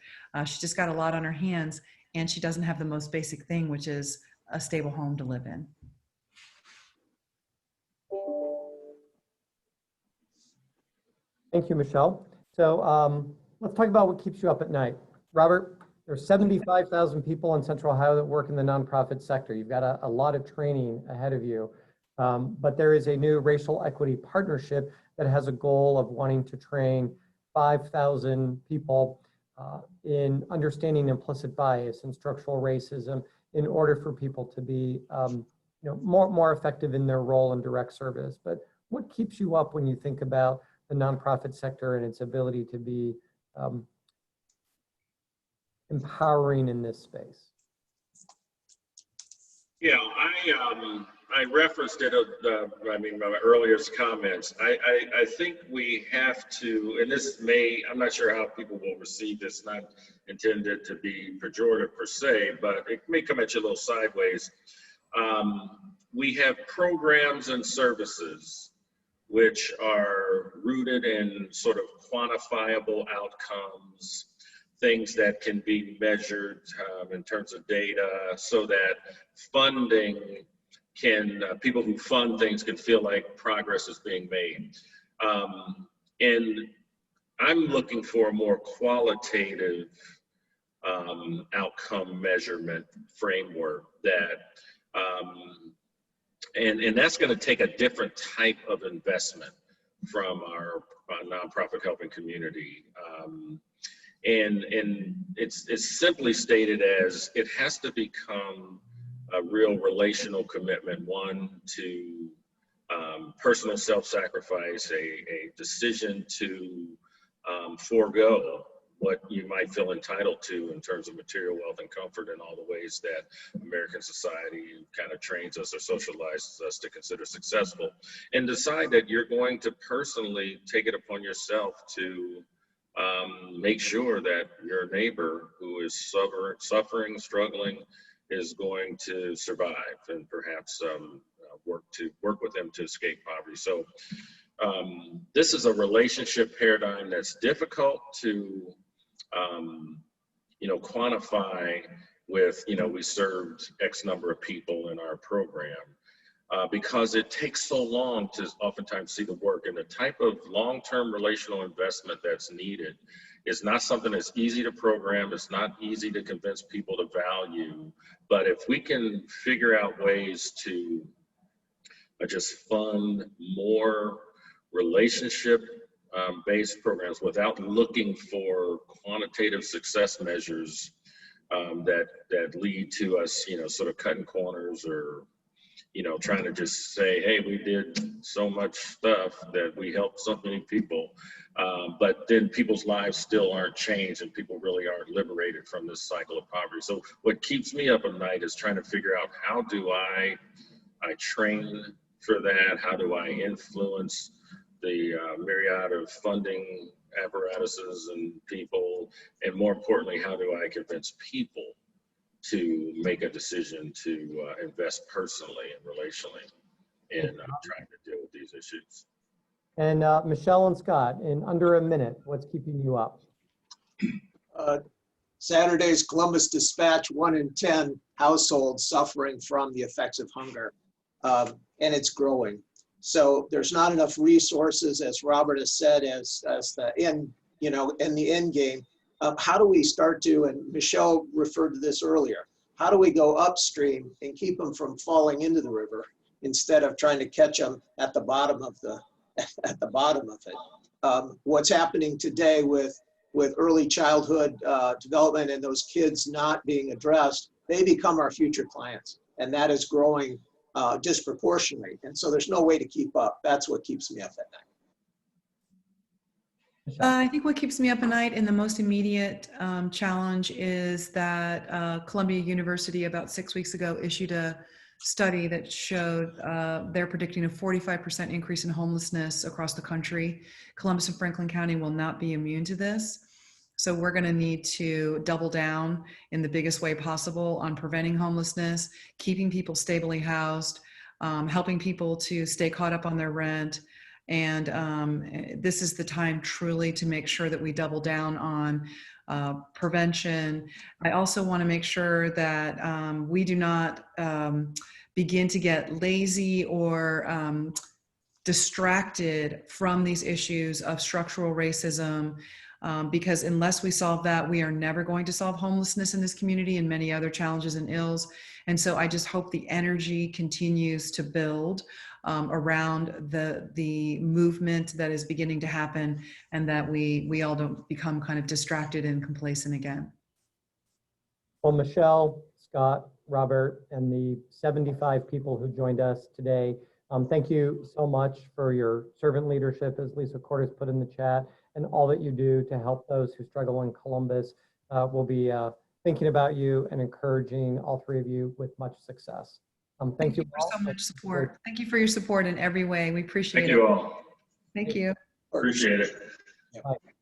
[SPEAKER 3] She just got a lot on her hands, and she doesn't have the most basic thing, which is a stable home to live in.
[SPEAKER 1] Thank you, Michelle. So let's talk about what keeps you up at night. Robert, there's 75,000 people in Central Ohio that work in the nonprofit sector. You've got a lot of training ahead of you. But there is a new racial equity partnership that has a goal of wanting to train 5,000 people in understanding implicit bias and structural racism in order for people to be more effective in their role in direct service. But what keeps you up when you think about the nonprofit sector and its ability to be empowering in this space?
[SPEAKER 2] Yeah, I referenced it, my earliest comments. I think we have to, and this I'm not sure how people will receive this, not intended to be pejorative per se, but it may come at you a little sideways. We have programs and services which are rooted in sort of quantifiable outcomes, things that can be measured in terms of data, so that funding people who fund things can feel like progress is being made. And I'm looking for a more qualitative outcome measurement framework and that's going to take a different type of investment from our nonprofit helping community. And it's simply stated as it has to become a real relational commitment, one to personal self-sacrifice, a decision to forego what you might feel entitled to in terms of material wealth and comfort and all the ways that American society kind of trains us or socializes us to consider successful, and decide that you're going to personally take it upon yourself to make sure that your neighbor who is suffering, struggling, is going to survive, and perhaps work with them to escape poverty. So this is a relationship paradigm that's difficult to quantify with, we served X number of people in our program, because it takes so long to oftentimes see the work, and the type of long-term relational investment that's needed is not something that's easy to program. It's not easy to convince people to value, but if we can figure out ways to just fund more relationship based programs without looking for quantitative success measures that lead to us, sort of cutting corners or, trying to just say, hey, we did so much stuff that we helped so many people, but then people's lives still aren't changed and people really aren't liberated from this cycle of poverty. So what keeps me up at night is trying to figure out, how do I train for that? How do I influence the myriad of funding apparatuses and people? And more importantly, how do I convince people to make a decision to invest personally and relationally in trying to deal with these issues?
[SPEAKER 1] And Michelle and Scott, in under a minute, what's keeping you up?
[SPEAKER 4] Saturday's Columbus Dispatch, 1 in 10 households suffering from the effects of hunger, and it's growing. So there's not enough resources, as Robert has said, as the end, in the end game. How do we start to, and Michelle referred to this earlier, how do we go upstream and keep them from falling into the river instead of trying to catch them at the bottom of it? What's happening today with early childhood development and those kids not being addressed, they become our future clients, and that is growing disproportionately. And so there's no way to keep up. That's what keeps me up at night.
[SPEAKER 3] I think what keeps me up at night and the most immediate challenge is that Columbia University about 6 weeks ago issued a study that showed they're predicting a 45% increase in homelessness across the country. Columbus and Franklin County will not be immune to this. So we're going to need to double down in the biggest way possible on preventing homelessness, keeping people stably housed, helping people to stay caught up on their rent. And this is the time truly to make sure that we double down on prevention. I also want to make sure that we do not begin to get lazy or distracted from these issues of structural racism, because unless we solve that, we are never going to solve homelessness in this community and many other challenges and ills. And so I just hope the energy continues to build around the movement that is beginning to happen, and that we all don't become kind of distracted and complacent again.
[SPEAKER 1] Well, Michelle, Scott, Robert, and the 75 people who joined us today, thank you so much for your servant leadership, as Lisa Cordes put in the chat, and all that you do to help those who struggle in Columbus. We'll be thinking about you and encouraging all three of you with much success. Thank you
[SPEAKER 3] for
[SPEAKER 1] all.
[SPEAKER 3] so much support. Thank you for your support in every way. We appreciate it.
[SPEAKER 2] Thank you all.
[SPEAKER 3] Thank you.
[SPEAKER 2] Appreciate it.
[SPEAKER 4] Yep.
[SPEAKER 1] Bye.